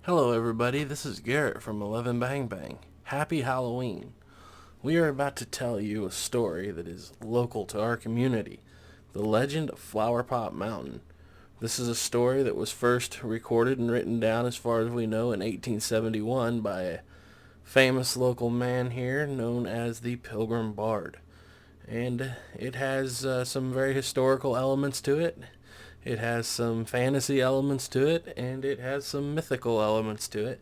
Hello everybody, this is Garrett from 11 Bang Bang. Happy Halloween. We are about to tell you a story that is local to our community, the legend of Flower Pot Mountain. This is a story that was first recorded and written down, as far as we know, in 1871 by a famous local man here known as the Pilgrim Bard. And it has some very historical elements to it. It has some fantasy elements to it, and it has some mythical elements to it.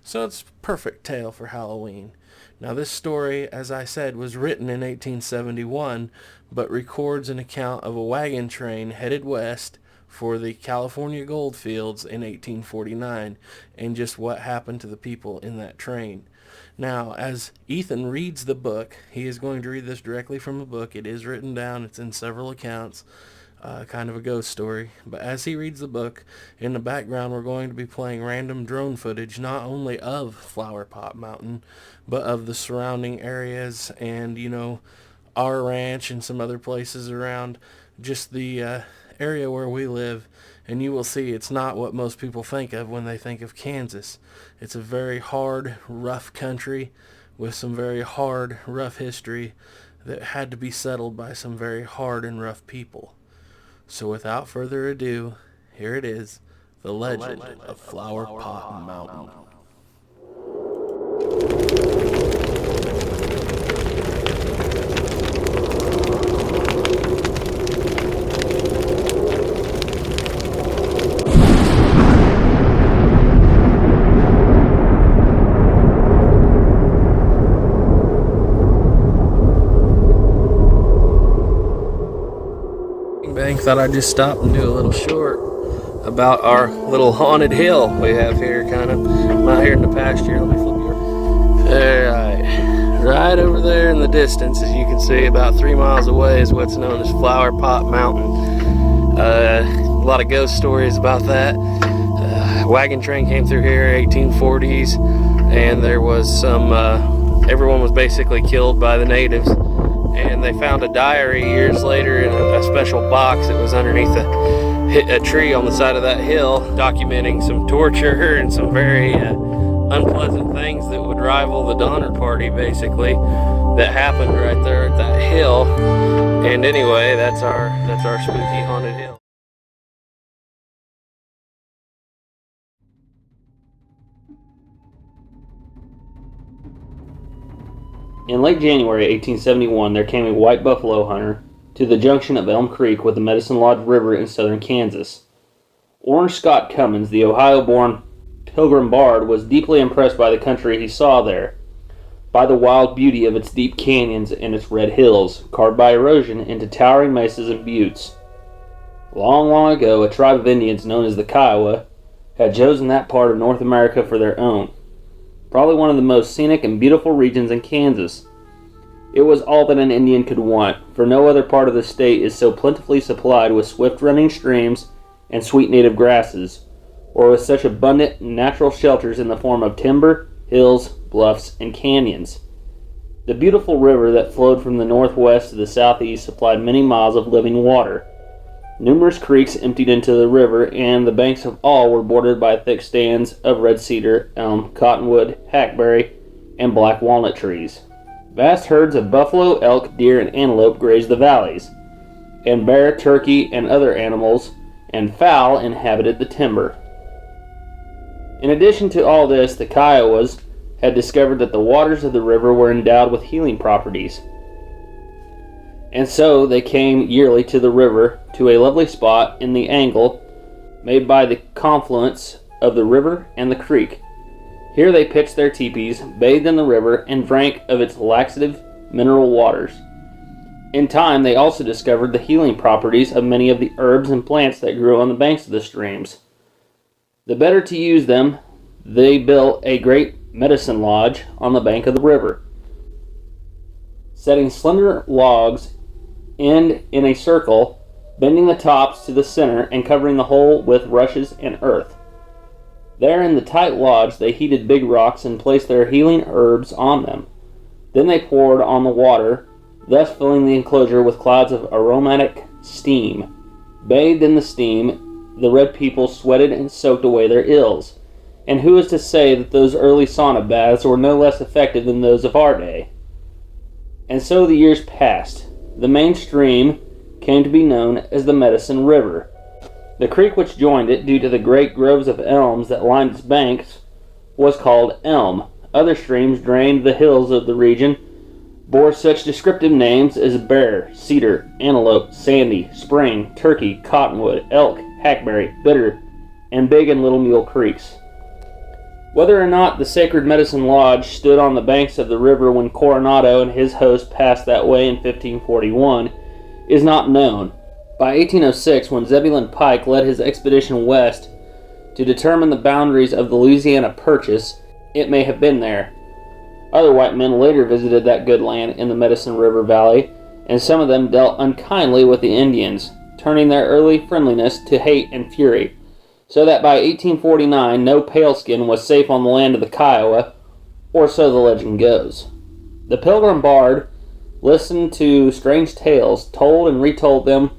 So it's a perfect tale for Halloween. Now this story, as I said, was written in 1871, but records an account of a wagon train headed west for the California gold fields in 1849, and just what happened to the people in that train. Now, as Ethan reads the book, he is going to read this directly from the book. It is written down. It's in several accounts. Kind of a ghost story. But as he reads the book, in the background we're going to be playing random drone footage, not only of Flower Pot Mountain, but of the surrounding areas and, our ranch and some other places around just the area where we live. And you will see it's not what most people think of when they think of Kansas. It's a very hard, rough country with some very hard, rough history that had to be settled by some very hard and rough people. So without further ado, here it is, the legend of Flower Pot Mountain. Bang, thought I'd just stop and do a little short about our little haunted hill we have here, kind of. I'm out here in the pasture. Let me flip you. Alright, right over there in the distance, as you can see, about 3 miles away, is what's known as Flower Pot Mountain. A lot of ghost stories about that. Wagon train came through here 1840s, and there was some, everyone was basically killed by the natives. And they found a diary years later in a special box that was underneath a tree on the side of that hill, documenting some torture and some very unpleasant things that would rival the Donner Party, basically, that happened right there at that hill. And anyway, that's our spooky haunted hill. In late January 1871, there came a white buffalo hunter to the junction of Elm Creek with the Medicine Lodge River in southern Kansas. Orange Scott Cummins, the Ohio-born Pilgrim Bard, was deeply impressed by the country he saw there, by the wild beauty of its deep canyons and its red hills, carved by erosion into towering mesas and buttes. Long, long ago, a tribe of Indians known as the Kiowa had chosen that part of North America for their own. Probably one of the most scenic and beautiful regions in Kansas. It was all that an Indian could want, for no other part of the state is so plentifully supplied with swift-running streams and sweet native grasses, or with such abundant natural shelters in the form of timber, hills, bluffs, and canyons. The beautiful river that flowed from the northwest to the southeast supplied many miles of living water. Numerous creeks emptied into the river, and the banks of all were bordered by thick stands of red cedar, elm, cottonwood, hackberry, and black walnut trees. Vast herds of buffalo, elk, deer, and antelope grazed the valleys, and bear, turkey, and other animals and fowl inhabited the timber. In addition to all this, the Kiowas had discovered that the waters of the river were endowed with healing properties. And so they came yearly to the river, to a lovely spot in the angle made by the confluence of the river and the creek. Here they pitched their teepees, bathed in the river, and drank of its laxative mineral waters. In time, they also discovered the healing properties of many of the herbs and plants that grew on the banks of the streams. The better to use them, they built a great medicine lodge on the bank of the river, setting slender logs in a circle, bending the tops to the center and covering the whole with rushes and earth. There in the tight lodge they heated big rocks and placed their healing herbs on them. Then they poured on the water, thus filling the enclosure with clouds of aromatic steam. Bathed in the steam, the red people sweated and soaked away their ills. And who is to say that those early sauna baths were no less effective than those of our day? And so the years passed. The main stream came to be known as the Medicine River. The creek which joined it, due to the great groves of elms that lined its banks, was called Elm. Other streams drained the hills of the region, bore such descriptive names as Bear, Cedar, Antelope, Sandy, Spring, Turkey, Cottonwood, Elk, Hackberry, Bitter, and Big and Little Mule creeks. Whether or not the Sacred Medicine Lodge stood on the banks of the river when Coronado and his host passed that way in 1541 is not known. By 1806, when Zebulon Pike led his expedition west to determine the boundaries of the Louisiana Purchase, it may have been there. Other white men later visited that good land in the Medicine River Valley, and some of them dealt unkindly with the Indians, turning their early friendliness to hate and fury, so that by 1849 no paleskin was safe on the land of the Kiowa, or so the legend goes. The Pilgrim Bard listened to strange tales, told and retold them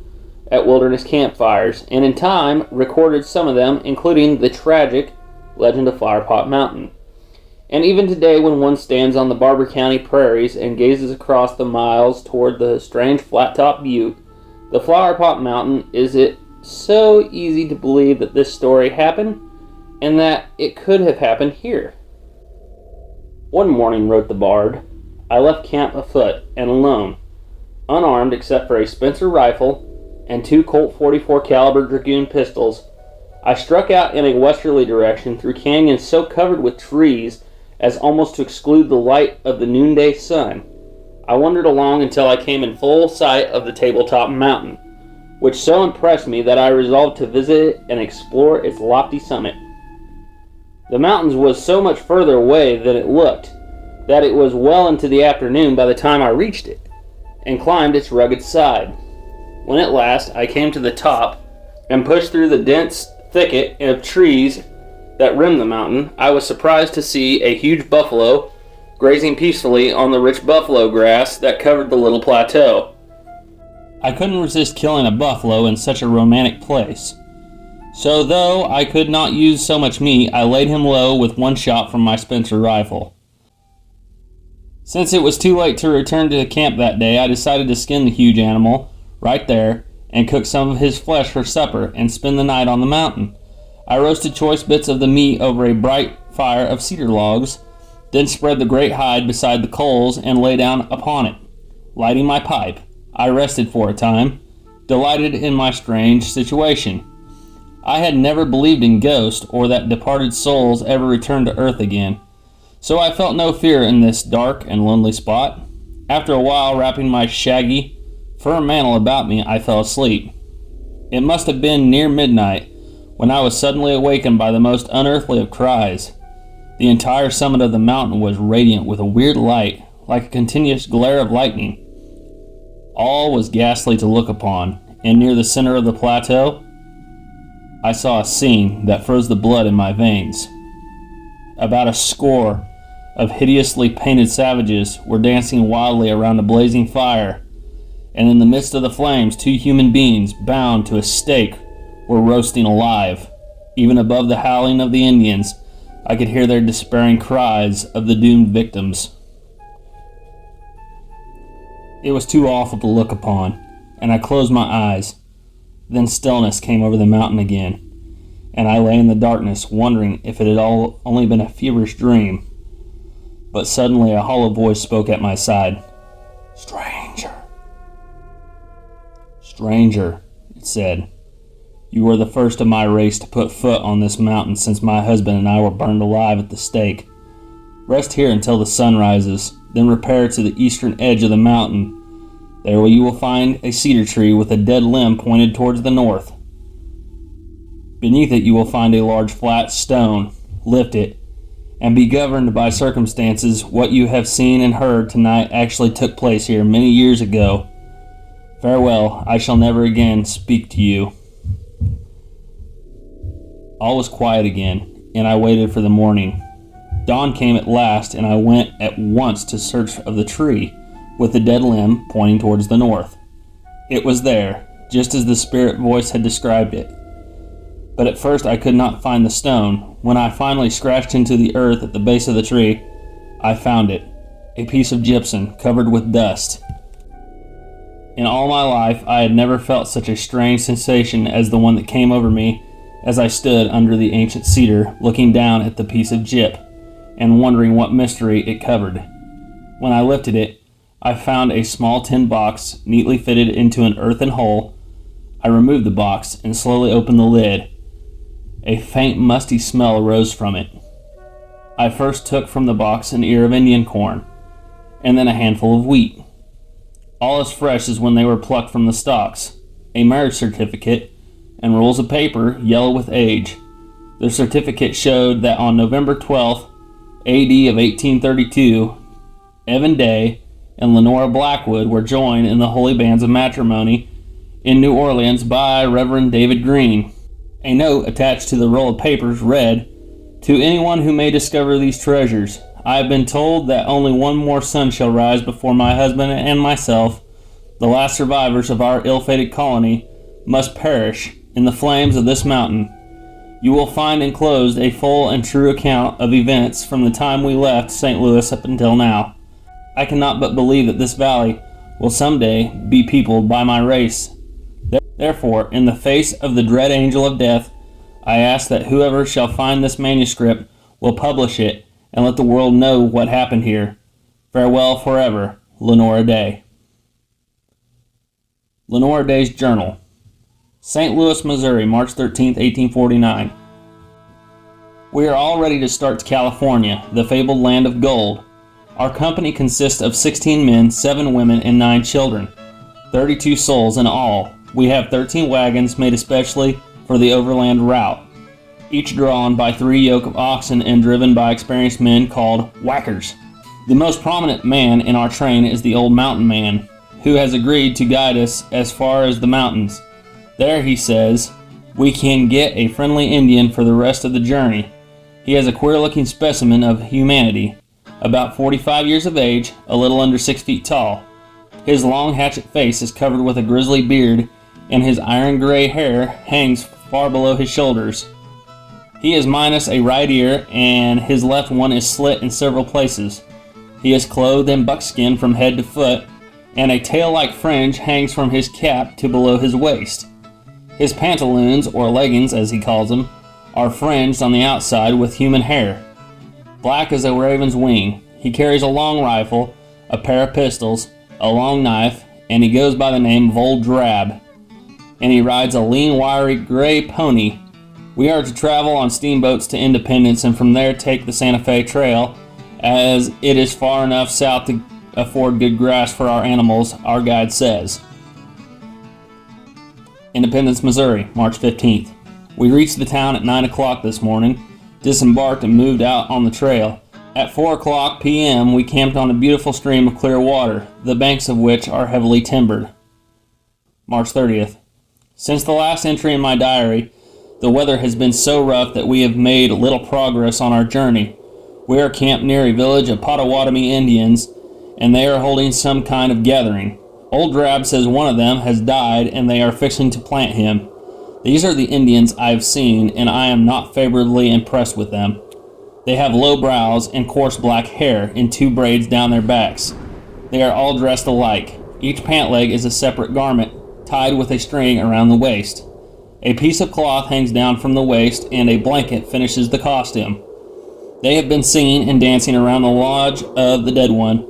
at wilderness campfires, and in time recorded some of them, including the tragic legend of Flower Pot Mountain. And even today, when one stands on the Barber County prairies and gazes across the miles toward the strange flat-top butte, the Flower Pot Mountain, is it so easy to believe that this story happened, and that it could have happened here. One morning, wrote the Bard, I left camp afoot and alone, unarmed except for a Spencer rifle and 2 Colt .44 caliber Dragoon pistols. I struck out in a westerly direction through canyons so covered with trees as almost to exclude the light of the noonday sun. I wandered along until I came in full sight of the Tabletop Mountain, which so impressed me that I resolved to visit it and explore its lofty summit. The mountain was so much further away than it looked, that it was well into the afternoon by the time I reached it, and climbed its rugged side. When at last I came to the top, and pushed through the dense thicket of trees that rimmed the mountain, I was surprised to see a huge buffalo grazing peacefully on the rich buffalo grass that covered the little plateau. I couldn't resist killing a buffalo in such a romantic place. So though I could not use so much meat, I laid him low with one shot from my Spencer rifle. Since it was too late to return to camp that day, I decided to skin the huge animal right there and cook some of his flesh for supper and spend the night on the mountain. I roasted choice bits of the meat over a bright fire of cedar logs, then spread the great hide beside the coals and lay down upon it. Lighting my pipe, I rested for a time, delighted in my strange situation. I had never believed in ghosts or that departed souls ever returned to earth again, so I felt no fear in this dark and lonely spot. After a while, wrapping my shaggy fur mantle about me, I fell asleep. It must have been near midnight when I was suddenly awakened by the most unearthly of cries. The entire summit of the mountain was radiant with a weird light, like a continuous glare of lightning. All was ghastly to look upon, and near the center of the plateau, I saw a scene that froze the blood in my veins. About a score of hideously painted savages were dancing wildly around a blazing fire, and in the midst of the flames, 2 human beings, bound to a stake, were roasting alive. Even above the howling of the Indians, I could hear their despairing cries of the doomed victims. It was too awful to look upon, and I closed my eyes. Then stillness came over the mountain again, and I lay in the darkness wondering if it had all only been a feverish dream. But suddenly a hollow voice spoke at my side. "Stranger! Stranger," it said, "you are the first of my race to put foot on this mountain since my husband and I were burned alive at the stake. Rest here until the sun rises, then repair to the eastern edge of the mountain. There you will find a cedar tree with a dead limb pointed towards the north. Beneath it you will find a large flat stone. Lift it, and be governed by circumstances. What you have seen and heard tonight actually took place here many years ago. Farewell, I shall never again speak to you." All was quiet again, and I waited for the morning. Dawn came at last, and I went at once to search of the tree, with the dead limb pointing towards the north. It was there, just as the spirit voice had described it. but at first I could not find the stone. When I finally scratched into the earth at the base of the tree, I found it, a piece of gypsum covered with dust. In all my life, I had never felt such a strange sensation as the one that came over me as I stood under the ancient cedar, looking down at the piece of gyp and wondering what mystery it covered. When I lifted it, I found a small tin box neatly fitted into an earthen hole. I removed the box and slowly opened the lid. A faint musty smell arose from it. I first took from the box an ear of Indian corn, and then a handful of wheat, all as fresh as when they were plucked from the stalks, a marriage certificate, and rolls of paper yellow with age. The certificate showed that on November 12th, A.D. of 1832, Evan Day and Lenora Blackwood were joined in the holy bands of matrimony in New Orleans by Reverend David Green. A note attached to the roll of papers read, "To anyone who may discover these treasures, I have been told that only one more sun shall rise before my husband and myself, the last survivors of our ill-fated colony, must perish in the flames of this mountain. You will find enclosed a full and true account of events from the time we left St. Louis up until now. I cannot but believe that this valley will someday be peopled by my race. Therefore, in the face of the dread angel of death, I ask that whoever shall find this manuscript will publish it and let the world know what happened here. Farewell forever, Lenora Day." Lenora Day's Journal. St. Louis, Missouri, March 13, 1849. We are all ready to start to California, the fabled land of gold. Our company consists of 16 men, 7 women, and 9 children, 32 souls in all. We have 13 wagons made especially for the overland route, each drawn by 3 yoke of oxen and driven by experienced men called whackers. The most prominent man in our train is the old mountain man, who has agreed to guide us as far as the mountains. There, he says, we can get a friendly Indian for the rest of the journey. He has a queer-looking specimen of humanity, about 45 years of age, a little under 6 feet tall. His long hatchet face is covered with a grizzly beard, and his iron-gray hair hangs far below his shoulders. He is minus a right ear, and his left one is slit in several places. He is clothed in buckskin from head to foot, and a tail-like fringe hangs from his cap to below his waist. His pantaloons, or leggings as he calls them, are fringed on the outside with human hair, black as a raven's wing. He carries a long rifle, a pair of pistols, a long knife, and he goes by the name of Old Drab. And he rides a lean, wiry, gray pony. We are to travel on steamboats to Independence and from there take the Santa Fe Trail, as it is far enough south to afford good grass for our animals, our guide says. Independence, Missouri, March 15th. We reached the town at 9 o'clock this morning, disembarked and moved out on the trail. At 4 o'clock p.m. we camped on a beautiful stream of clear water, the banks of which are heavily timbered. March 30th. Since the last entry in my diary, the weather has been so rough that we have made little progress on our journey. We are camped near a village of Potawatomi Indians, and they are holding some kind of gathering. Old Drab says one of them has died and they are fixing to plant him. These are the Indians I have seen, and I am not favorably impressed with them. They have low brows and coarse black hair in 2 braids down their backs. They are all dressed alike. Each pant leg is a separate garment, tied with a string around the waist. A piece of cloth hangs down from the waist, and a blanket finishes the costume. They have been singing and dancing around the lodge of the dead one,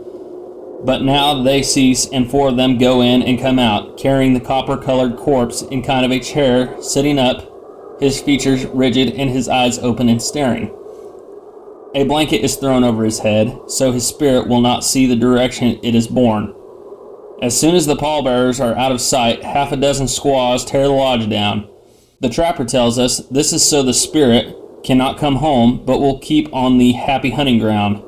but now they cease, and 4 of them go in and come out, carrying the copper-colored corpse in kind of a chair, sitting up, his features rigid and his eyes open and staring. A blanket is thrown over his head, so his spirit will not see the direction it is borne. As soon as the pallbearers are out of sight, 6 squaws tear the lodge down. The trapper tells us this is so the spirit cannot come home, but will keep on the happy hunting ground.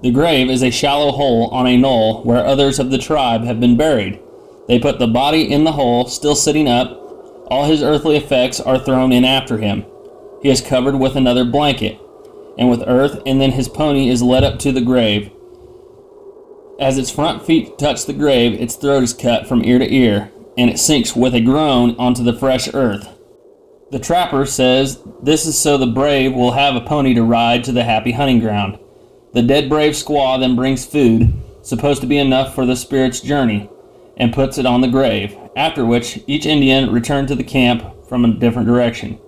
The grave is a shallow hole on a knoll where others of the tribe have been buried. They put the body in the hole, still sitting up. All his earthly effects are thrown in after him. He is covered with another blanket, and with earth, and then his pony is led up to the grave. As its front feet touch the grave, its throat is cut from ear to ear, and it sinks with a groan onto the fresh earth. The trapper says this is so the brave will have a pony to ride to the happy hunting ground. The dead brave squaw then brings food, supposed to be enough for the spirit's journey, and puts it on the grave, after which each Indian returned to the camp from a different direction.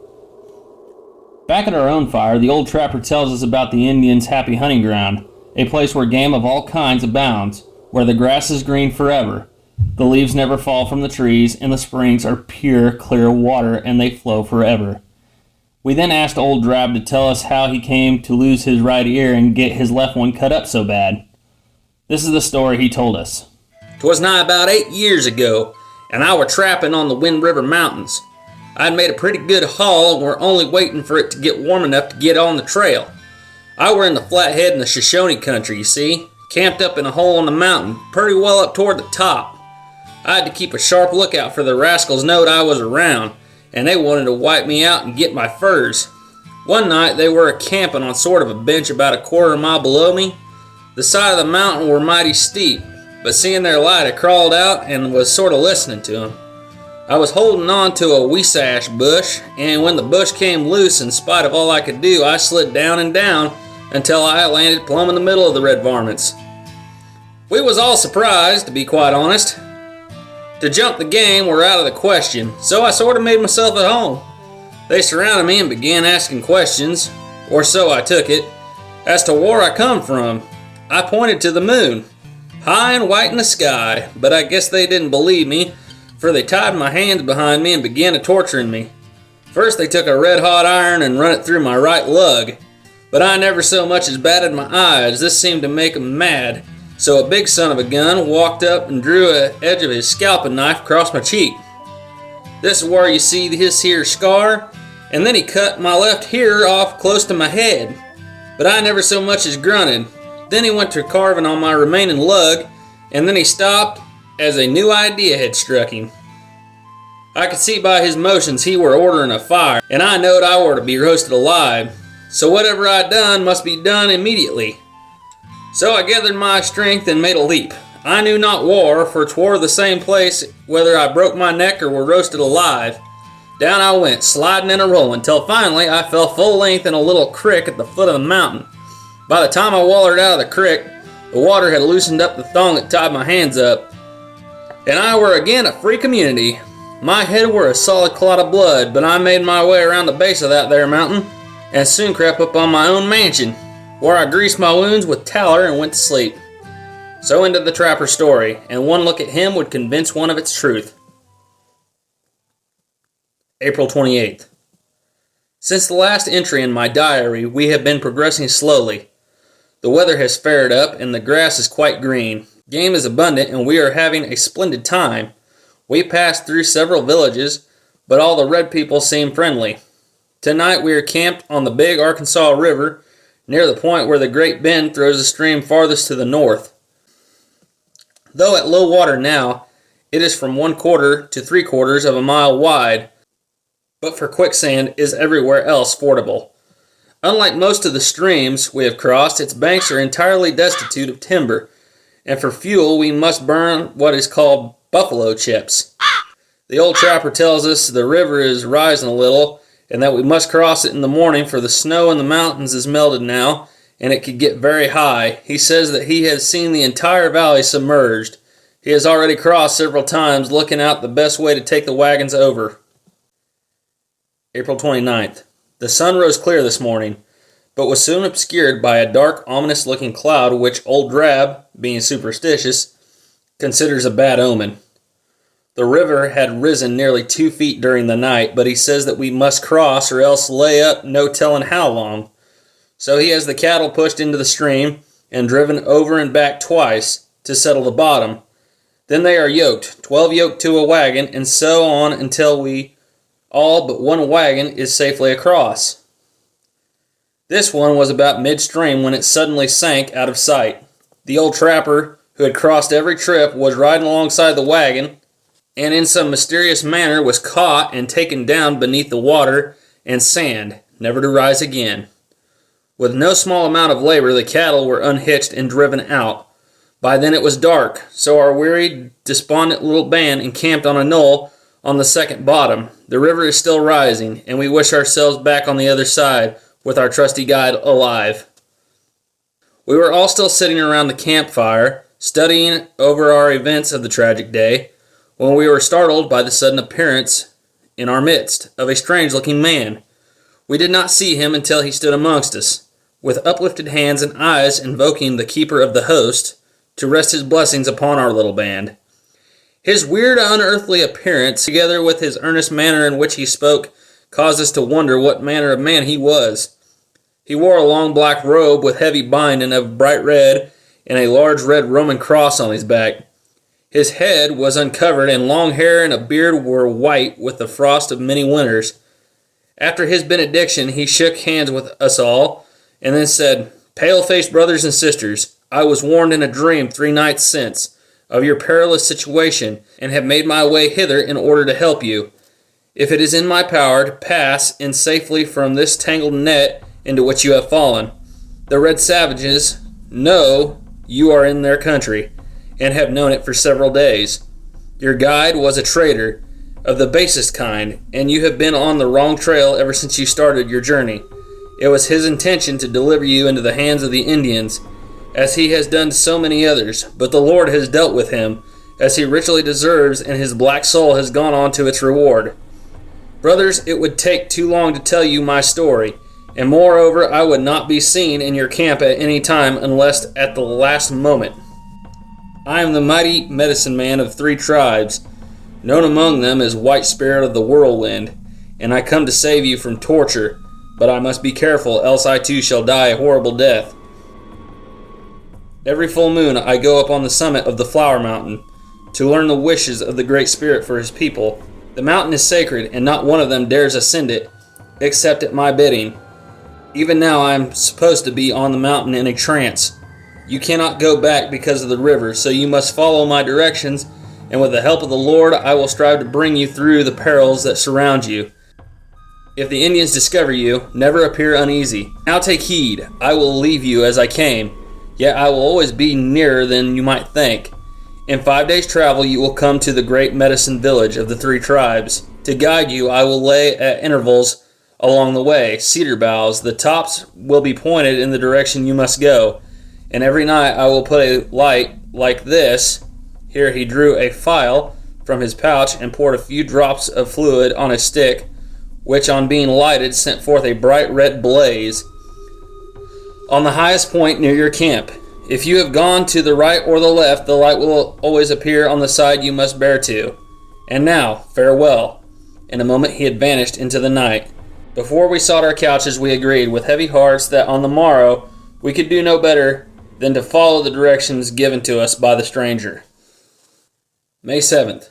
Back at our own fire, the old trapper tells us about the Indians' happy hunting ground, a place where game of all kinds abounds, where the grass is green forever, the leaves never fall from the trees, and the springs are pure, clear water, and they flow forever. We then asked old Drab to tell us how he came to lose his right ear and get his left one cut up so bad. This is the story he told us. "'Twas nigh about 8 years ago, and I were trapping on the Wind River Mountains. I'd made a pretty good haul and were only waiting for it to get warm enough to get on the trail. I were in the Flathead in the Shoshone country, you see, camped up in a hole on the mountain, pretty well up toward the top. I had to keep a sharp lookout for the rascals knowed I was around, and they wanted to wipe me out and get my furs. One night they were a-camping on sort of a bench about a quarter mile below me. The side of the mountain were mighty steep, but seeing their light I crawled out and was sort of listening to them. I was holding on to a weesash bush, and when the bush came loose, in spite of all I could do, I slid down and down until I landed plumb in the middle of the red varmints. We was all surprised, to be quite honest. To jump the game were out of the question, so I sort of made myself at home. They surrounded me and began asking questions, or so I took it, as to where I come from. I pointed to the moon, high and white in the sky, but I guess they didn't believe me, for they tied my hands behind me and began to torturing me. First they took a red-hot iron and run it through my right lug, but I never so much as batted my eyes. This seemed to make 'em mad, so a big son of a gun walked up and drew the edge of his scalping knife across my cheek. This is where you see this here scar, and then he cut my left ear off close to my head, but I never so much as grunted. Then he went to carving on my remaining lug, and then he stopped as a new idea had struck him. I could see by his motions he were ordering a fire, and I knowed I were to be roasted alive, so whatever I done must be done immediately. So I gathered my strength and made a leap. I knew not whar, for 'twere the same place whether I broke my neck or were roasted alive. Down I went, sliding and a-rolling, till finally I fell full length in a little crick at the foot of the mountain. By the time I wallered out of the crick, the water had loosened up the thong that tied my hands up, and I were again a free community. My head were a solid clot of blood, but I made my way around the base of that there mountain, and soon crept up on my own mansion, where I greased my wounds with tallow and went to sleep. So ended the trapper's story, and one look at him would convince one of its truth. April 28th. Since the last entry in my diary, we have been progressing slowly. The weather has fared up, and the grass is quite green. Game is abundant, and we are having a splendid time. We passed through several villages, but all the red people seem friendly. Tonight we are camped on the big Arkansas River, near the point where the Great Bend throws the stream farthest to the north. Though at low water now, it is from 1/4 to 3/4 of a mile wide, but for quicksand is everywhere else fordable. Unlike most of the streams we have crossed, its banks are entirely destitute of timber, and for fuel we must burn what is called buffalo chips. The old trapper tells us the river is rising a little, and that we must cross it in the morning, for the snow in the mountains is melted now, and it could get very high. He says that he has seen the entire valley submerged. He has already crossed several times, looking out the best way to take the wagons over. April 29th. The sun rose clear this morning, but was soon obscured by a dark, ominous-looking cloud which old Drab, being superstitious, considers a bad omen. The river had risen nearly 2 feet during the night, but he says that we must cross or else lay up no telling how long. So he has the cattle pushed into the stream and driven over and back twice to settle the bottom. Then they are yoked, 12 yoked to a wagon, and so on until we all but one wagon is safely across. This one was about midstream when it suddenly sank out of sight. The old trapper, who had crossed every trip, was riding alongside the wagon, and in some mysterious manner was caught and taken down beneath the water and sand, never to rise again. With no small amount of labor, the cattle were unhitched and driven out. By then it was dark, so our wearied, despondent little band encamped on a knoll on the second bottom. The river is still rising, and we wish ourselves back on the other side with our trusty guide alive. We were all still sitting around the campfire, studying over our events of the tragic day, when we were startled by the sudden appearance in our midst of a strange-looking man. We did not see him until he stood amongst us, with uplifted hands and eyes invoking the keeper of the host to rest his blessings upon our little band. His weird, unearthly appearance, together with his earnest manner in which he spoke, caused us to wonder what manner of man he was. He wore a long black robe with heavy binding of bright red and a large red Roman cross on his back. His head was uncovered, and long hair and a beard were white with the frost of many winters. After his benediction, he shook hands with us all, and then said, "Pale-faced brothers and sisters, I was warned in a dream 3 nights since of your perilous situation, and have made my way hither in order to help you. If it is in my power to pass in safely from this tangled net into which you have fallen. The red savages know you are in their country, and have known it for several days. Your guide was a traitor of the basest kind, and you have been on the wrong trail ever since you started your journey. It was his intention to deliver you into the hands of the Indians, as he has done to so many others, but the Lord has dealt with him, as he richly deserves, and his black soul has gone on to its reward. Brothers, it would take too long to tell you my story, and moreover, I would not be seen in your camp at any time unless at the last moment. I am the mighty medicine man of 3 tribes, known among them as White Spirit of the Whirlwind, and I come to save you from torture, but I must be careful, else I too shall die a horrible death. Every full moon I go up on the summit of the Flower Mountain to learn the wishes of the Great Spirit for his people. The mountain is sacred, and not one of them dares ascend it, except at my bidding. Even now I am supposed to be on the mountain in a trance. You cannot go back because of the river, so you must follow my directions, and with the help of the Lord I will strive to bring you through the perils that surround you. If the Indians discover you, never appear uneasy. Now take heed, I will leave you as I came, yet I will always be nearer than you might think. In 5 days' travel you will come to the great medicine village of the 3 tribes. To guide you I will lay at intervals along the way cedar boughs. The tops will be pointed in the direction you must go, and every night I will put a light like this." Here he drew a phial from his pouch and poured a few drops of fluid on a stick, which on being lighted sent forth a bright red blaze, "on the highest point near your camp. If you have gone to the right or the left, the light will always appear on the side you must bear to. And now, farewell." In a moment he had vanished into the night. Before we sought our couches, we agreed with heavy hearts that on the morrow we could do no better than to follow the directions given to us by the stranger. May 7th.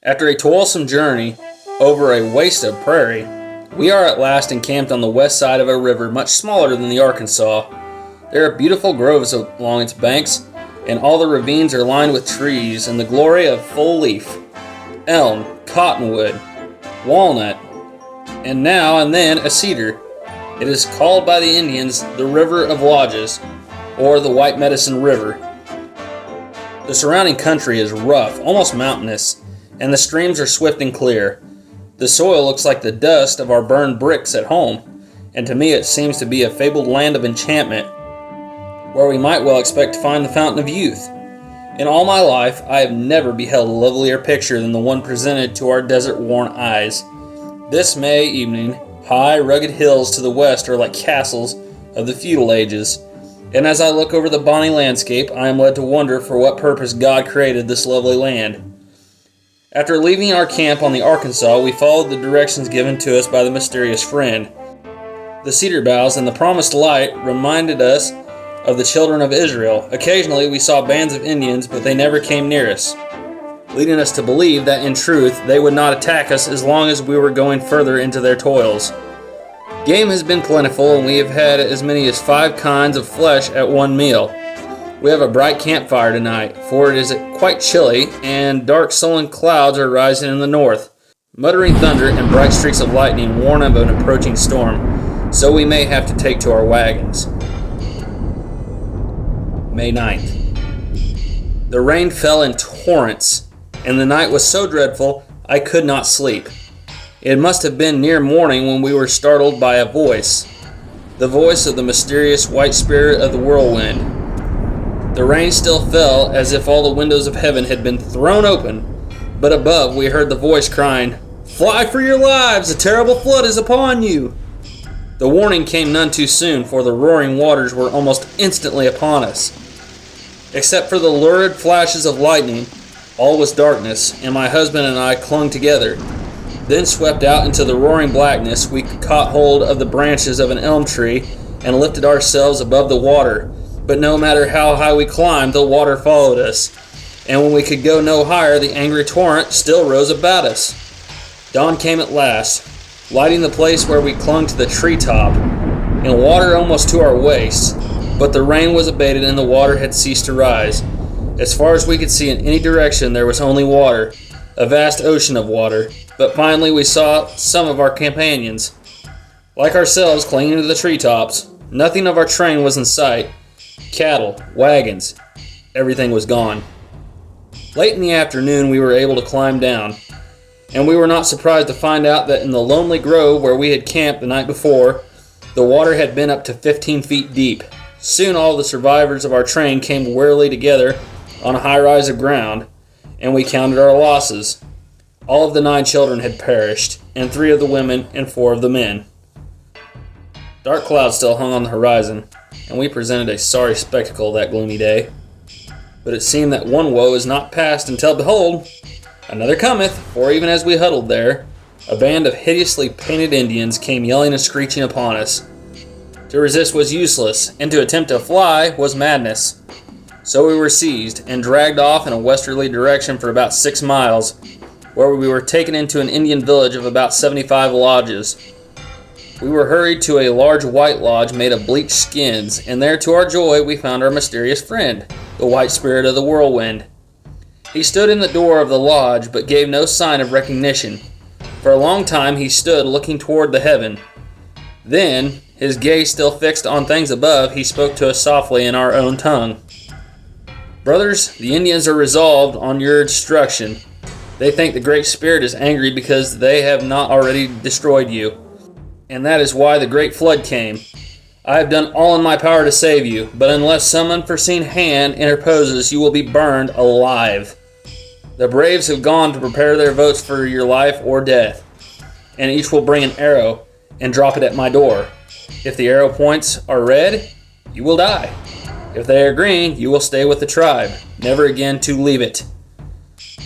After a toilsome journey over a waste of prairie, we are at last encamped on the west side of a river much smaller than the Arkansas. There are beautiful groves along its banks, and all the ravines are lined with trees in the glory of full leaf. Elm, cottonwood, walnut, and now and then a cedar. It is called by the Indians the River of Lodges, or the White Medicine River. The surrounding country is rough, almost mountainous, and the streams are swift and clear. The soil looks like the dust of our burned bricks at home, and to me it seems to be a fabled land of enchantment, where we might well expect to find the fountain of youth. In all my life, I have never beheld a lovelier picture than the one presented to our desert-worn eyes. This May evening, high, rugged hills to the west are like castles of the feudal ages, and as I look over the bonny landscape, I am led to wonder for what purpose God created this lovely land. After leaving our camp on the Arkansas, we followed the directions given to us by the mysterious friend. The cedar boughs and the promised light reminded us of the children of Israel. Occasionally we saw bands of Indians, but they never came near us, leading us to believe that in truth they would not attack us as long as we were going further into their toils. Game has been plentiful, and we have had as many as 5 kinds of flesh at one meal. We have a bright campfire tonight, for it is quite chilly, and dark sullen clouds are rising in the north. Muttering thunder and bright streaks of lightning warn of an approaching storm, so we may have to take to our wagons. May 9th. The rain fell in torrents, and the night was so dreadful I could not sleep. It must have been near morning when we were startled by a voice. The voice of the mysterious white spirit of the whirlwind. The rain still fell as if all the windows of heaven had been thrown open, but above we heard the voice crying, "Fly for your lives! A terrible flood is upon you!" The warning came none too soon, for the roaring waters were almost instantly upon us. Except for the lurid flashes of lightning, all was darkness, and my husband and I clung together. Then swept out into the roaring blackness, we caught hold of the branches of an elm tree and lifted ourselves above the water. But no matter how high we climbed, the water followed us. And when we could go no higher, the angry torrent still rose about us. Dawn came at last, lighting the place where we clung to the treetop, in water almost to our waists. But the rain was abated and the water had ceased to rise. As far as we could see in any direction, there was only water, a vast ocean of water. But finally we saw some of our companions, like ourselves, clinging to the treetops. Nothing of our train was in sight. Cattle, wagons, everything was gone. Late in the afternoon we were able to climb down, and we were not surprised to find out that in the lonely grove where we had camped the night before, the water had been up to 15 feet deep. Soon all the survivors of our train came wearily together on a high rise of ground, and we counted our losses. All of the 9 children had perished, and 3 of the women and 4 of the men. Dark clouds still hung on the horizon, and we presented a sorry spectacle that gloomy day. But it seemed that one woe is not past until, behold, another cometh, for even as we huddled there, a band of hideously painted Indians came yelling and screeching upon us. To resist was useless, and to attempt to fly was madness. So we were seized and dragged off in a westerly direction for about 6 miles, where we were taken into an Indian village of about 75 lodges. We were hurried to a large white lodge made of bleached skins, and there to our joy we found our mysterious friend, the white spirit of the whirlwind. He stood in the door of the lodge, but gave no sign of recognition. For a long time he stood looking toward the heaven. Then, his gaze still fixed on things above, he spoke to us softly in our own tongue. "Brothers, the Indians are resolved on your destruction. They think the Great Spirit is angry because they have not already destroyed you. And that is why the great flood came. I have done all in my power to save you, but unless some unforeseen hand interposes, you will be burned alive. The braves have gone to prepare their votes for your life or death, and each will bring an arrow and drop it at my door. If the arrow points are red, you will die. If they are green, you will stay with the tribe, never again to leave it.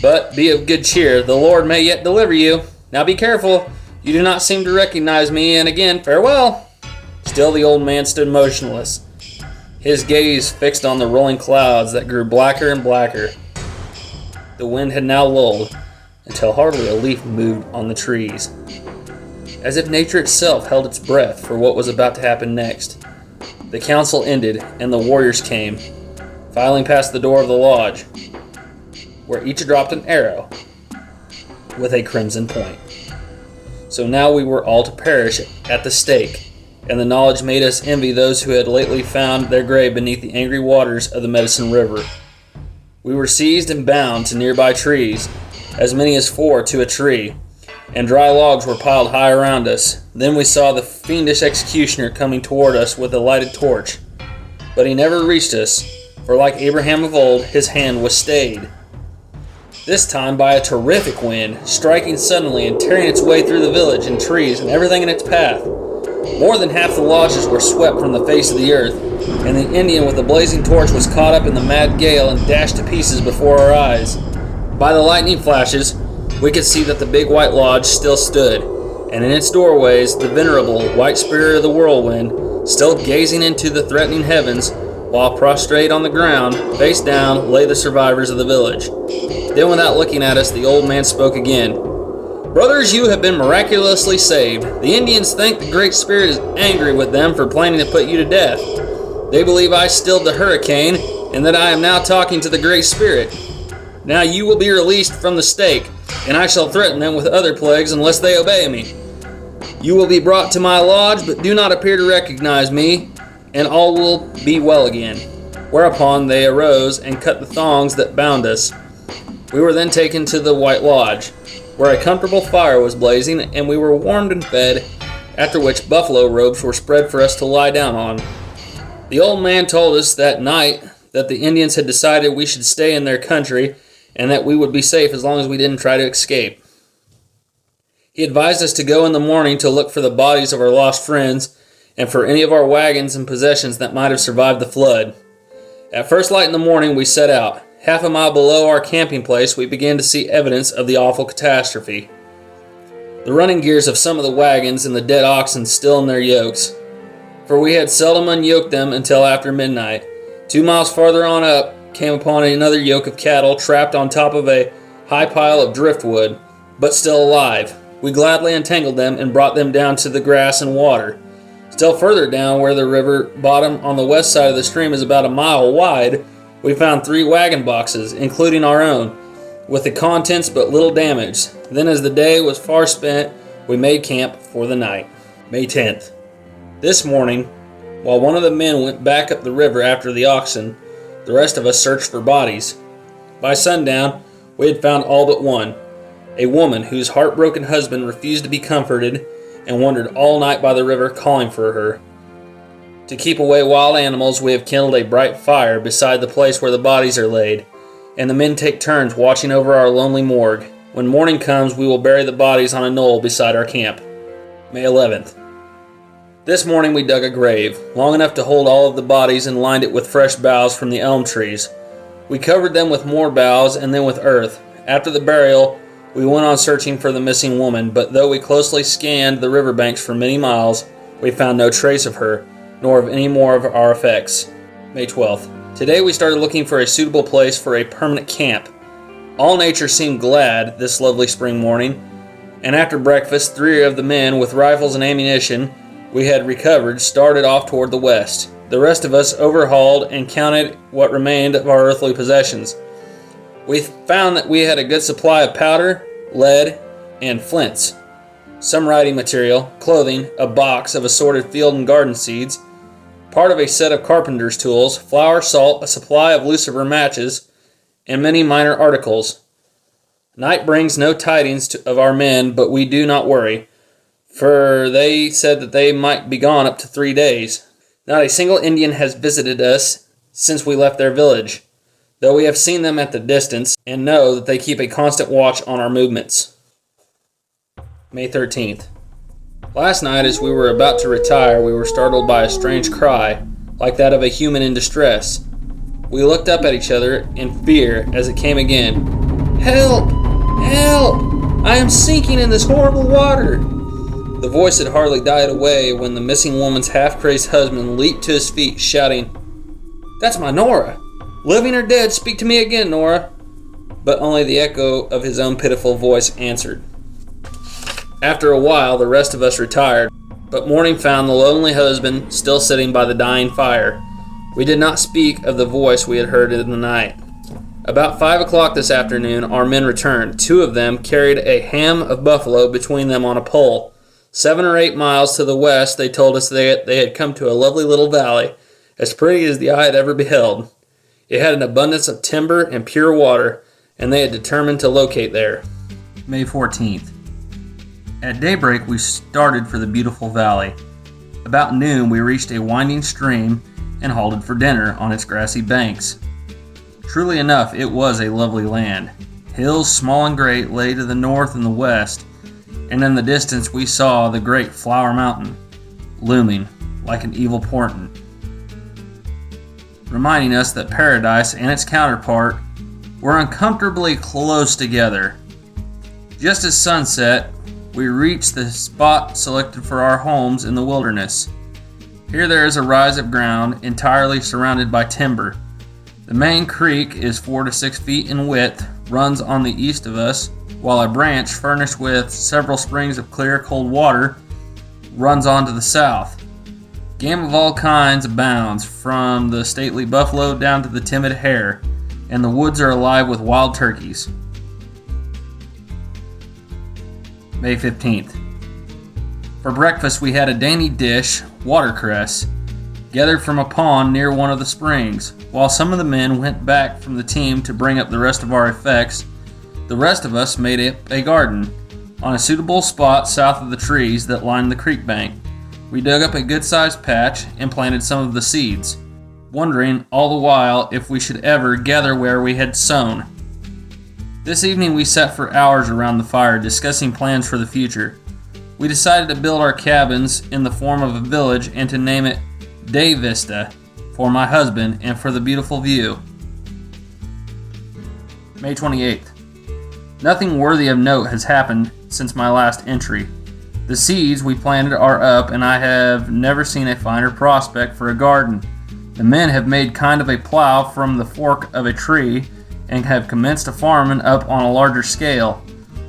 But be of good cheer, the Lord may yet deliver you. Now be careful, you do not seem to recognize me, and again, farewell." Still the old man stood motionless, his gaze fixed on the rolling clouds that grew blacker and blacker. The wind had now lulled, until hardly a leaf moved on the trees, as if nature itself held its breath for what was about to happen next. The council ended, and the warriors came, filing past the door of the lodge, where each dropped an arrow with a crimson point. So now we were all to perish at the stake, and the knowledge made us envy those who had lately found their grave beneath the angry waters of the Medicine River. We were seized and bound to nearby trees, as many as 4 to a tree, and dry logs were piled high around us. Then we saw the fiendish executioner coming toward us with a lighted torch. But he never reached us, for like Abraham of old, his hand was stayed. This time by a terrific wind, striking suddenly and tearing its way through the village and trees and everything in its path. More than half the lodges were swept from the face of the earth, and the Indian with the blazing torch was caught up in the mad gale and dashed to pieces before our eyes. By the lightning flashes, we could see that the big white lodge still stood, and in its doorways the venerable white spirit of the whirlwind, still gazing into the threatening heavens, while prostrate on the ground, face down, lay the survivors of the village. Then without looking at us, the old man spoke again. "Brothers, you have been miraculously saved. The Indians think the Great Spirit is angry with them for planning to put you to death. They believe I stilled the hurricane, and that I am now talking to the Great Spirit. Now you will be released from the stake, and I shall threaten them with other plagues unless they obey me. You will be brought to my lodge, but do not appear to recognize me, and all will be well again." Whereupon they arose and cut the thongs that bound us. We were then taken to the White Lodge. where a comfortable fire was blazing and we were warmed and fed, after which buffalo robes were spread for us to lie down on. The old man told us that night that the Indians had decided we should stay in their country and that we would be safe as long as we didn't try to escape. He advised us to go in the morning to look for the bodies of our lost friends and for any of our wagons and possessions that might have survived the flood. At first light in the morning, we set out. Half a mile below our camping place, we began to see evidence of the awful catastrophe. The running gears of some of the wagons and the dead oxen still in their yokes, for we had seldom unyoked them until after midnight. 2 miles farther on up, came upon another yoke of cattle trapped on top of a high pile of driftwood, but still alive. We gladly untangled them and brought them down to the grass and water. Still further down, where the river bottom on the west side of the stream is about a mile wide, we found 3 wagon boxes, including our own, with the contents but little damaged. Then, as the day was far spent, we made camp for the night. May 10th. This morning, while one of the men went back up the river after the oxen, the rest of us searched for bodies. By sundown, we had found all but one, a woman whose heartbroken husband refused to be comforted and wandered all night by the river calling for her. To keep away wild animals, we have kindled a bright fire beside the place where the bodies are laid, and the men take turns watching over our lonely morgue. When morning comes, we will bury the bodies on a knoll beside our camp. May 11th. This morning we dug a grave, long enough to hold all of the bodies, and lined it with fresh boughs from the elm trees. We covered them with more boughs and then with earth. After the burial, we went on searching for the missing woman, but though we closely scanned the riverbanks for many miles, we found no trace of her, nor of any more of our effects. May 12th. Today we started looking for a suitable place for a permanent camp. All nature seemed glad this lovely spring morning, and after breakfast, 3 of the men with rifles and ammunition we had recovered started off toward the west. The rest of us overhauled and counted what remained of our earthly possessions. We found that we had a good supply of powder, lead, and flints, some writing material, clothing, a box of assorted field and garden seeds, part of a set of carpenter's tools, flour, salt, a supply of lucifer matches, and many minor articles. Night brings no tidings of our men, but we do not worry, for they said that they might be gone up to 3 days. Not a single Indian has visited us since we left their village, though we have seen them at the distance and know that they keep a constant watch on our movements. May 13th. Last night, as we were about to retire, we were startled by a strange cry, like that of a human in distress. We looked up at each other in fear as it came again. "Help! Help! I am sinking in this horrible water!" The voice had hardly died away when the missing woman's half-crazed husband leaped to his feet, shouting, "That's my Nora! Living or dead, speak to me again, Nora!" But only the echo of his own pitiful voice answered. After a while, the rest of us retired, but morning found the lonely husband still sitting by the dying fire. We did not speak of the voice we had heard in the night. About 5 o'clock this afternoon, our men returned. 2 of them carried a ham of buffalo between them on a pole. 7 or 8 miles to the west, they told us they had come to a lovely little valley, as pretty as the eye had ever beheld. It had an abundance of timber and pure water, and they had determined to locate there. May 14th. At daybreak, we started for the beautiful valley. About noon, we reached a winding stream and halted for dinner on its grassy banks. Truly enough, it was a lovely land. Hills, small and great, lay to the north and the west, and in the distance we saw the great Flower Mountain, looming like an evil portent, reminding us that paradise and its counterpart were uncomfortably close together. Just as sunset, we reached the spot selected for our homes in the wilderness. Here there is a rise of ground entirely surrounded by timber. The main creek is 4 to 6 feet in width, runs on the east of us, while a branch furnished with several springs of clear, cold water runs on to the south. Game of all kinds abounds, from the stately buffalo down to the timid hare, and the woods are alive with wild turkeys. May 15th. For breakfast we had a dainty dish, watercress, gathered from a pond near one of the springs. While some of the men went back from the team to bring up the rest of our effects, The rest of us made it a garden, on a suitable spot south of the trees that lined the creek bank. We dug up a good-sized patch and planted some of the seeds, wondering all the while if we should ever gather where we had sown. This evening we sat for hours around the fire discussing plans for the future. We decided to build our cabins in the form of a village and to name it Day Vista for my husband and for the beautiful view. May 28th. Nothing worthy of note has happened since my last entry. The seeds we planted are up, and I have never seen a finer prospect for a garden. The men have made kind of a plow from the fork of a tree and have commenced a farming up on a larger scale.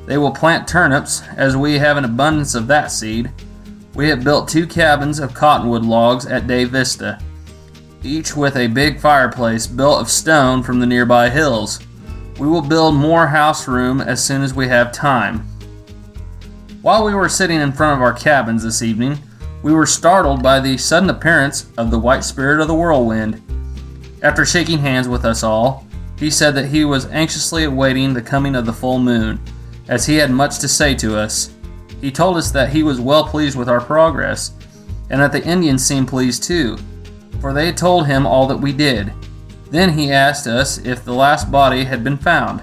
They will plant turnips, as we have an abundance of that seed. We have built 2 cabins of cottonwood logs at Day Vista, each with a big fireplace built of stone from the nearby hills. We will build more house room as soon as we have time. While we were sitting in front of our cabins this evening, we were startled by the sudden appearance of the White Spirit of the Whirlwind. After shaking hands with us all, he said that he was anxiously awaiting the coming of the full moon, as he had much to say to us. He told us that he was well pleased with our progress, and that the Indians seemed pleased too, for they had told him all that we did. Then he asked us if the last body had been found.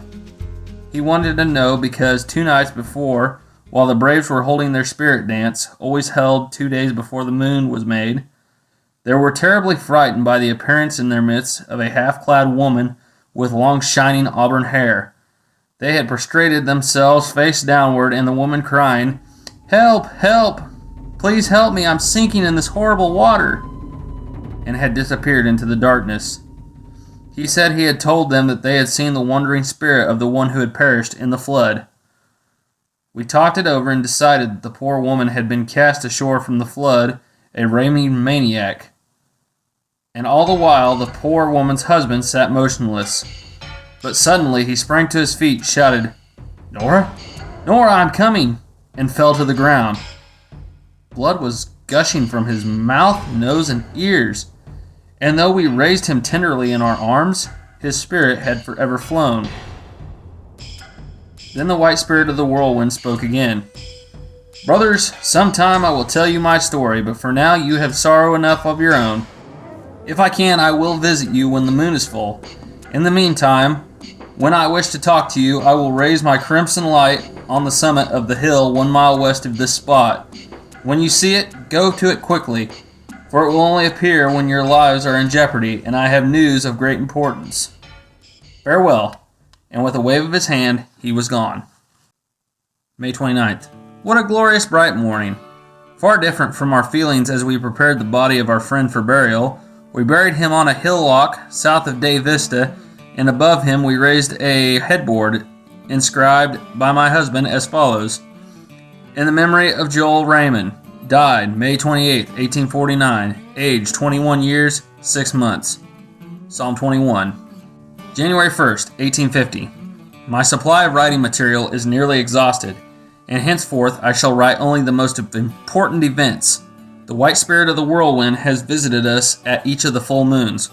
He wanted to know because 2 nights before, while the braves were holding their spirit dance, always held 2 days before the moon was made, they were terribly frightened by the appearance in their midst of a half-clad woman with long shining auburn hair. They had prostrated themselves face downward, and the woman crying, "Help! Help! Please help me! I'm sinking in this horrible water!" and had disappeared into the darkness. He said he had told them that they had seen the wandering spirit of the one who had perished in the flood. We talked it over and decided that the poor woman had been cast ashore from the flood, a raving maniac. And all the while the poor woman's husband sat motionless. But suddenly he sprang to his feet, shouted, "Nora? Nora, I'm coming!" and fell to the ground. Blood was gushing from his mouth, nose, and ears, and though we raised him tenderly in our arms, his spirit had forever flown. Then the White Spirit of the Whirlwind spoke again. "Brothers, sometime I will tell you my story, but for now you have sorrow enough of your own. If I can, I will visit you when the moon is full. In the meantime, when I wish to talk to you, I will raise my crimson light on the summit of the hill 1 mile west of this spot. When you see it, go to it quickly, for it will only appear when your lives are in jeopardy, and I have news of great importance. Farewell." And with a wave of his hand, he was gone. May 29th. What a glorious bright morning. Far different from our feelings as we prepared the body of our friend for burial. We buried him on a hillock south of Day Vista, and above him we raised a headboard inscribed by my husband as follows: "In the memory of Joel Raymond, died May 28, 1849, age 21 years, 6 months. Psalm 21. January 1st, 1850. My supply of writing material is nearly exhausted, and henceforth I shall write only the most important events. The White Spirit of the Whirlwind has visited us at each of the full moons.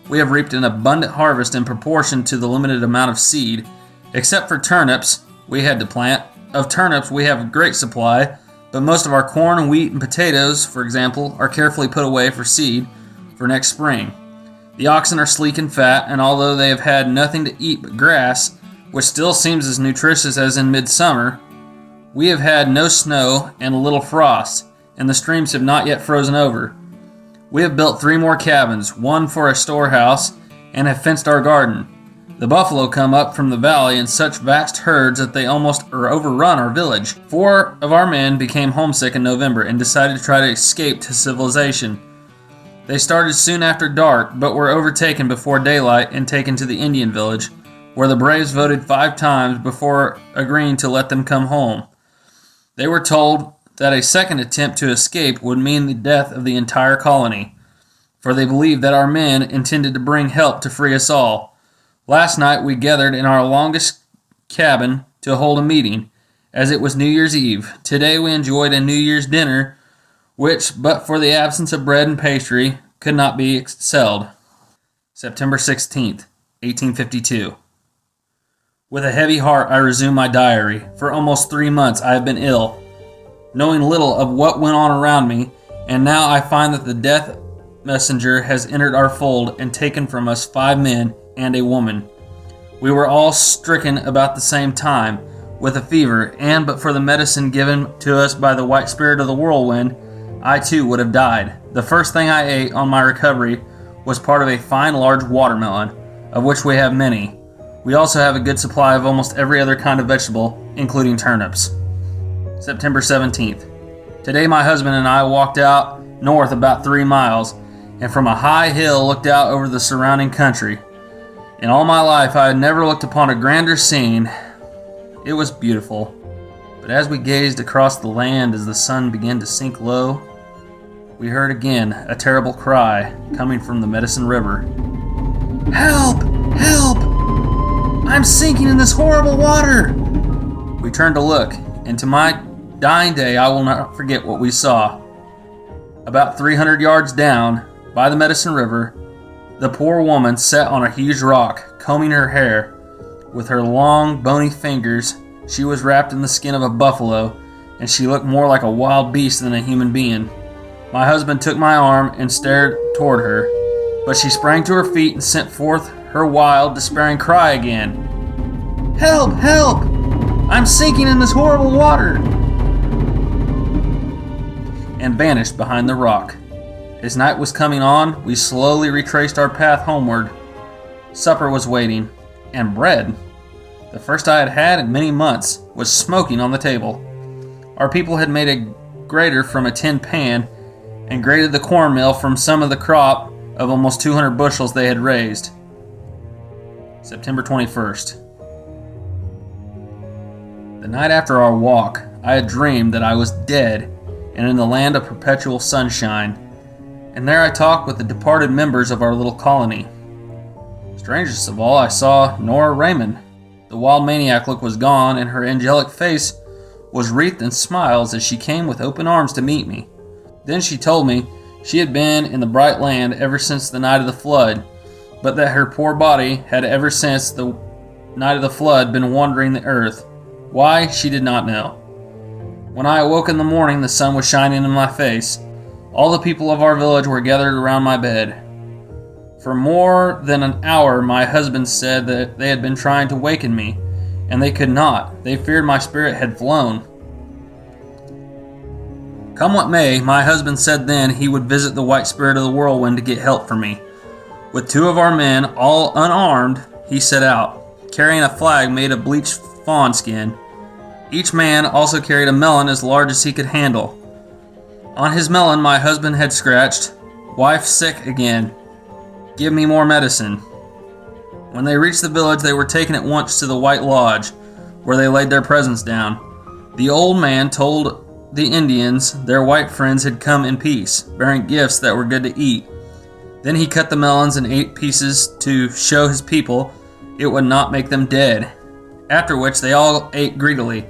We have reaped an abundant harvest in proportion to the limited amount of seed. Except for turnips we had to plant. Of turnips we have a great supply, but most of our corn, wheat, and potatoes, for example, are carefully put away for seed for next spring. The oxen are sleek and fat, and although they have had nothing to eat but grass, which still seems as nutritious as in midsummer, we have had no snow and a little frost, and the streams have not yet frozen over. We have built 3 more cabins, 1 for a storehouse, and have fenced our garden. The buffalo come up from the valley in such vast herds that they almost overrun our village. 4 of our men became homesick in November and decided to try to escape to civilization. They started soon after dark, but were overtaken before daylight and taken to the Indian village, where the braves voted 5 times before agreeing to let them come home. They were told that a second attempt to escape would mean the death of the entire colony, for they believed that our men intended to bring help to free us all. Last night we gathered in our longest cabin to hold a meeting, as it was New Year's Eve. Today we enjoyed a New Year's dinner, which, but for the absence of bread and pastry, could not be excelled. September 16th, 1852. With a heavy heart, I resume my diary. For almost 3 months, I have been ill, knowing little of what went on around me, and now I find that the death messenger has entered our fold and taken from us 5 men and a woman. We were all stricken about the same time with a fever, and but for the medicine given to us by the white spirit of the whirlwind, I too would have died. The first thing I ate on my recovery was part of a fine large watermelon, of which we have many. We also have a good supply of almost every other kind of vegetable, including turnips. September 17th. Today my husband and I walked out north about 3 miles, and from a high hill looked out over the surrounding country. In all my life I had never looked upon a grander scene. It was beautiful. But as we gazed across the land as the sun began to sink low, we heard again a terrible cry coming from the Medicine River. "Help! Help! I'm sinking in this horrible water!" We turned to look, and to my dying day I will not forget what we saw. About 300 yards down, by the Medicine River, the poor woman sat on a huge rock, combing her hair. With her long, bony fingers, she was wrapped in the skin of a buffalo, and she looked more like a wild beast than a human being. My husband took my arm and stared toward her, but she sprang to her feet and sent forth her wild, despairing cry again. "Help! Help! I'm sinking in this horrible water!" and vanished behind the rock. As night was coming on, we slowly retraced our path homeward. Supper was waiting, and bread, the first I had had in many months, was smoking on the table. Our people had made a grater from a tin pan and grated the cornmeal from some of the crop of almost 200 bushels they had raised. September 21st. The night after our walk, I had dreamed that I was dead and in the land of perpetual sunshine, and there I talked with the departed members of our little colony. Strangest of all, I saw Nora Raymond. The wild maniac look was gone, and her angelic face was wreathed in smiles as she came with open arms to meet me. Then she told me she had been in the bright land ever since the night of the flood, but that her poor body had ever since the night of the flood been wandering the earth. Why, she did not know. When I awoke in the morning, the sun was shining in my face. All the people of our village were gathered around my bed. For more than an hour, my husband said that they had been trying to waken me, and they could not. They feared my spirit had flown. Come what may, my husband said then he would visit the white spirit of the whirlwind to get help for me. With 2 of our men, all unarmed, he set out, carrying a flag made of bleached fawn skin. Each man also carried a melon as large as he could handle. On his melon my husband had scratched, "Wife sick again. Give me more medicine." When they reached the village, they were taken at once to the White Lodge, where they laid their presents down. The old man told the Indians their white friends had come in peace, bearing gifts that were good to eat. Then he cut the melons in 8 pieces to show his people it would not make them dead, after which they all ate greedily,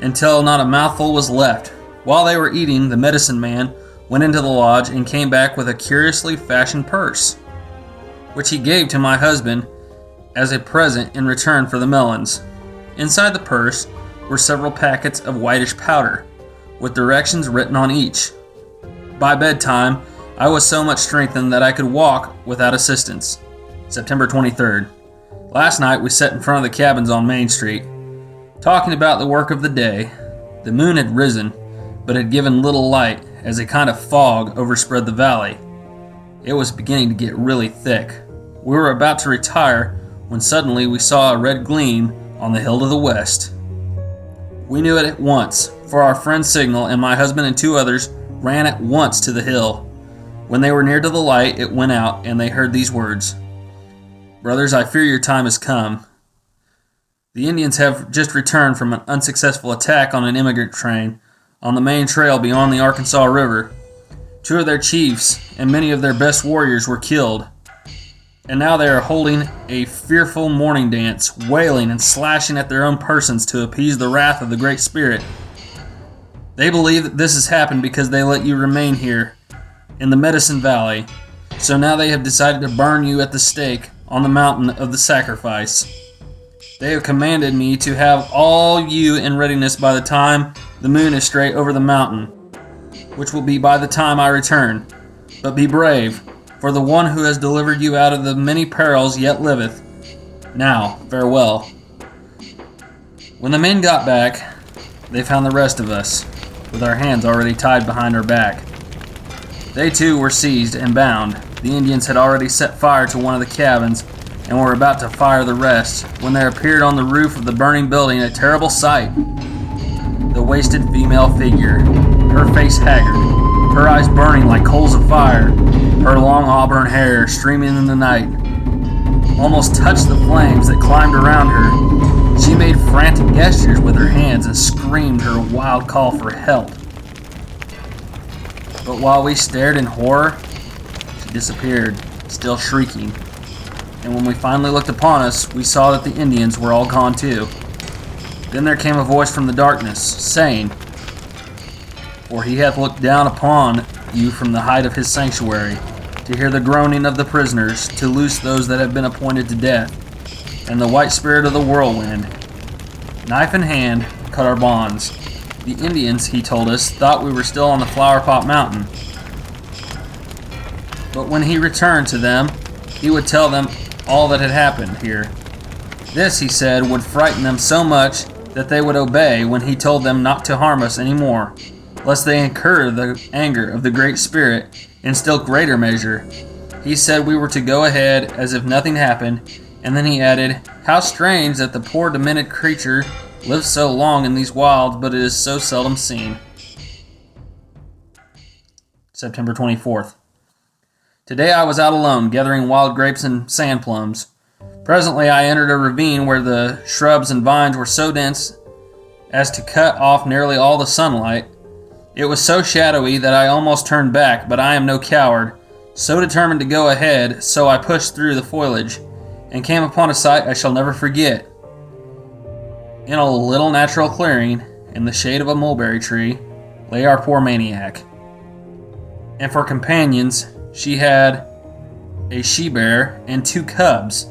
until not a mouthful was left. While they were eating, the medicine man went into the lodge and came back with a curiously fashioned purse, which he gave to my husband as a present in return for the melons. Inside the purse were several packets of whitish powder, with directions written on each. By bedtime, I was so much strengthened that I could walk without assistance. September 23rd. Last night we sat in front of the cabins on Main Street, talking about the work of the day. The moon had risen, but had given little light as a kind of fog overspread the valley. It was beginning to get really thick. We were about to retire when suddenly we saw a red gleam on the hill to the west. We knew it at once, for our friend's signal, and my husband and 2 others ran at once to the hill. When they were near to the light, it went out, and they heard these words: "Brothers, I fear your time has come. The Indians have just returned from an unsuccessful attack on an immigrant train on the main trail beyond the Arkansas River. 2 of their chiefs and many of their best warriors were killed, and now they are holding a fearful mourning dance, wailing and slashing at their own persons to appease the wrath of the Great Spirit. They believe that this has happened because they let you remain here in the Medicine Valley, so now they have decided to burn you at the stake on the mountain of the sacrifice. They have commanded me to have all you in readiness by the time the moon is straight over the mountain, which will be by the time I return. But be brave, for the one who has delivered you out of the many perils yet liveth. Now, farewell." When the men got back, they found the rest of us, with our hands already tied behind our back. They too were seized and bound. The Indians had already set fire to one of the cabins and were about to fire the rest, when there appeared on the roof of the burning building a terrible sight. The wasted female figure, her face haggard, her eyes burning like coals of fire, her long auburn hair streaming in the night, almost touched the flames that climbed around her. She made frantic gestures with her hands and screamed her wild call for help. But while we stared in horror, she disappeared, still shrieking. And when we finally looked upon us, we saw that the Indians were all gone too. Then there came a voice from the darkness, saying, "For he hath looked down upon you from the height of his sanctuary, to hear the groaning of the prisoners, to loose those that have been appointed to death, and the white spirit of the whirlwind, knife in hand, cut our bonds." The Indians, he told us, thought we were still on the Flower Pot Mountain. But when he returned to them, he would tell them all that had happened here. This, he said, would frighten them so much that they would obey when he told them not to harm us any more, lest they incur the anger of the Great Spirit in still greater measure. He said we were to go ahead as if nothing happened, and then he added, "How strange that the poor demented creature lives so long in these wilds, but it is so seldom seen." September 24th. Today I was out alone, gathering wild grapes and sand plums. Presently I entered a ravine where the shrubs and vines were so dense as to cut off nearly all the sunlight. It was so shadowy that I almost turned back, but I am no coward, so determined to go ahead, so I pushed through the foliage, and came upon a sight I shall never forget. In a little natural clearing, in the shade of a mulberry tree, lay our poor maniac. And for companions, she had a she-bear and 2 cubs.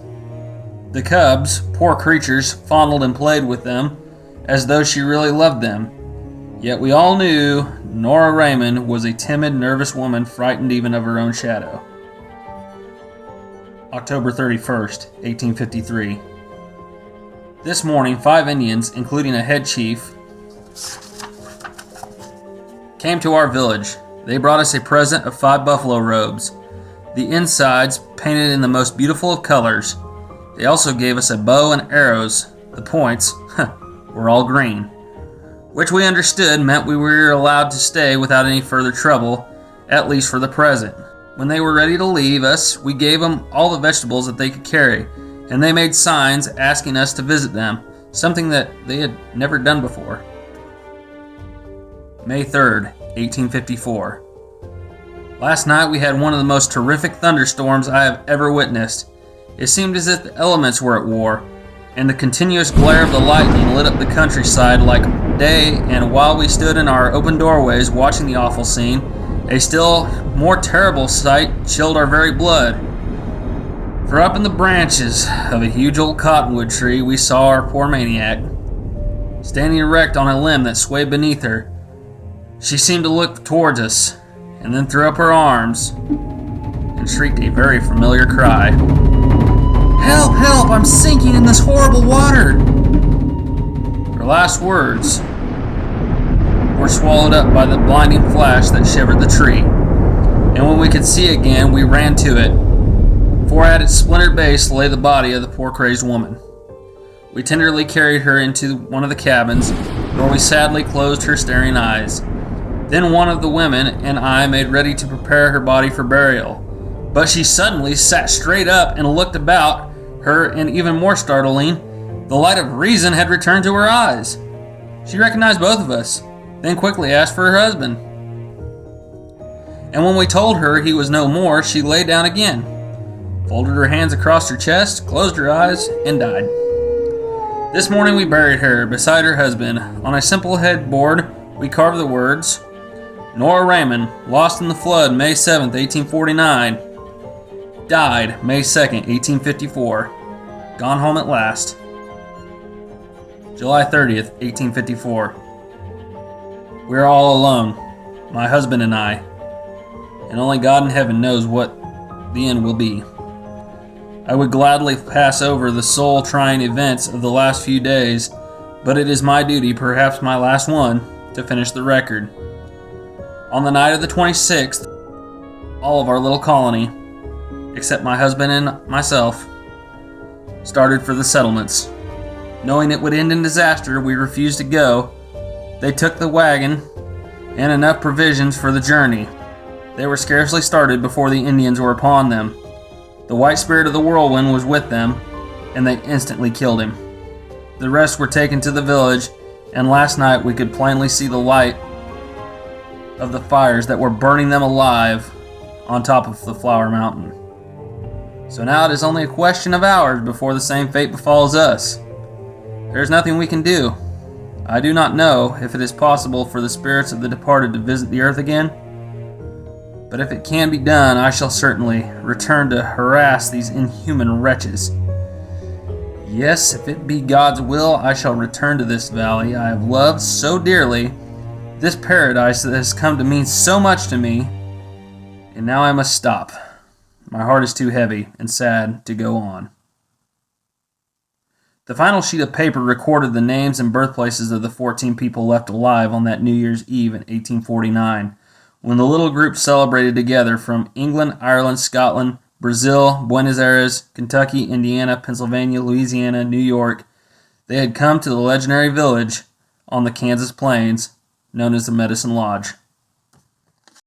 The cubs, poor creatures, fondled and played with them as though she really loved them. Yet we all knew Nora Raymond was a timid, nervous woman, frightened even of her own shadow. October 31st, 1853. This morning, 5 Indians, including a head chief, came to our village. They brought us a present of 5 buffalo robes, the insides painted in the most beautiful of colors. They also gave us a bow and arrows. The points were all green, which we understood meant we were allowed to stay without any further trouble, at least for the present. When they were ready to leave us, we gave them all the vegetables that they could carry, and they made signs asking us to visit them, something that they had never done before. May 3rd, 1854. Last night we had one of the most terrific thunderstorms I have ever witnessed. It seemed as if the elements were at war, and the continuous glare of the lightning lit up the countryside like day, and while we stood in our open doorways watching the awful scene, a still more terrible sight chilled our very blood. For up in the branches of a huge old cottonwood tree we saw our poor maniac, standing erect on a limb that swayed beneath her. She seemed to look towards us, and then threw up her arms and shrieked a very familiar cry. "Help! Help! I'm sinking in this horrible water!" Her last words were swallowed up by the blinding flash that shivered the tree, and when we could see again, we ran to it, for at its splintered base lay the body of the poor crazed woman. We tenderly carried her into one of the cabins, where we sadly closed her staring eyes. Then one of the women and I made ready to prepare her body for burial, but she suddenly sat straight up and looked about her, and even more startling, the light of reason had returned to her eyes. She recognized both of us, then quickly asked for her husband. And when we told her he was no more, she lay down again, folded her hands across her chest, closed her eyes, and died. This morning we buried her beside her husband. On a simple headboard we carved the words, "Nora Raymond, lost in the flood May 7th, 1849. Died May 2nd, 1854. Gone home at last." July 30th, 1854. We are all alone, my husband and I, and only God in heaven knows what the end will be. I would gladly pass over the soul-trying events of the last few days, but it is my duty, perhaps my last one, to finish the record. On the night of the 26th, all of our little colony, except my husband and myself, started for the settlements. Knowing it would end in disaster, we refused to go. They took the wagon and enough provisions for the journey. They were scarcely started before the Indians were upon them. The white spirit of the whirlwind was with them, and they instantly killed him. The rest were taken to the village, and last night we could plainly see the light of the fires that were burning them alive on top of the Flower Mountain. So now it is only a question of hours before the same fate befalls us. There is nothing we can do. I do not know if it is possible for the spirits of the departed to visit the earth again, but if it can be done, I shall certainly return to harass these inhuman wretches. Yes, if it be God's will, I shall return to this valley I have loved so dearly, this paradise that has come to mean so much to me, and now I must stop. My heart is too heavy and sad to go on. The final sheet of paper recorded the names and birthplaces of the 14 people left alive on that New Year's Eve in 1849, when the little group celebrated together from England, Ireland, Scotland, Brazil, Buenos Aires, Kentucky, Indiana, Pennsylvania, Louisiana, New York. They had come to the legendary village on the Kansas plains known as the Medicine Lodge.